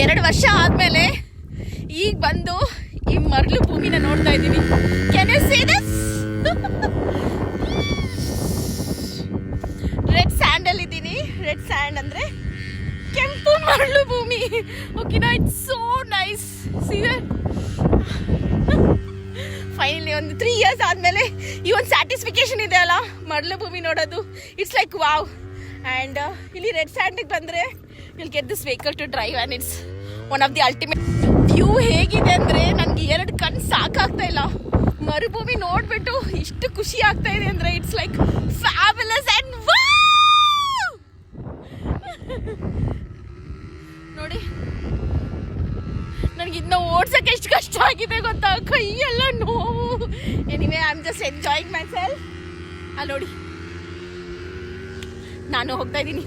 2 ವರ್ಷ ಆದಮೇಲೆ ಈಗ ಬಂದು ಈ ಮರಳು ಭೂಮಿನ ನೋಡ್ತಾ ಇದ್ದೀನಿ. Can you see this? Red sandal ಇದ್ದೀನಿ. ರೆಡ್ ಸ್ಯಾಂಡ್ ಅಂದರೆ ಕೆಂಪು ಮರಳು ಭೂಮಿ. ಓಕೆನಾ, it's so nice. See that? Finally ಒಂದು 3 ಇಯರ್ಸ್ ಆದಮೇಲೆ ಈ ಒಂದು ಸ್ಯಾಟಿಸ್ಫಿಕೇಶನ್ ಇದೆ ಅಲ್ಲ ಮರಳು ಭೂಮಿ ನೋಡೋದು. It's like wow. ಆ್ಯಂಡ್ ಇಲ್ಲಿ ರೆಡ್ ಸ್ಯಾಂಡಿಗೆ ಬಂದರೆ will get this vehicle to drive and it's one of the ultimate. View ಹೇಗಿದೆ ಅಂದರೆ ನನಗೆ 2 ಕಣ್ಣು ಸಾಕಾಗ್ತಾ ಇಲ್ಲ. ಮರುಭೂಮಿ ನೋಡಿಬಿಟ್ಟು ಇಷ್ಟು ಖುಷಿ ಆಗ್ತಾ ಇದೆ ಅಂದರೆ ಇಟ್ಸ್ ಲೈಕ್ ಫ್ಯಾಬುಲಸ್ ಆ್ಯಂಡ್ ನೋಡಿ, ನನಗೆ ಇದನ್ನ ಓಡ್ಸಕ್ಕೆ ಎಷ್ಟು ಕಷ್ಟ ಆಗಿದೆ ಗೊತ್ತಾ, ಕೈಯೆಲ್ಲ ನೋವು. Anyway I am just enjoying my self. ಅಲ್ಲಿ ನೋಡಿ, ನಾನು ಹೋಗ್ತಾ ಇದ್ದೀನಿ.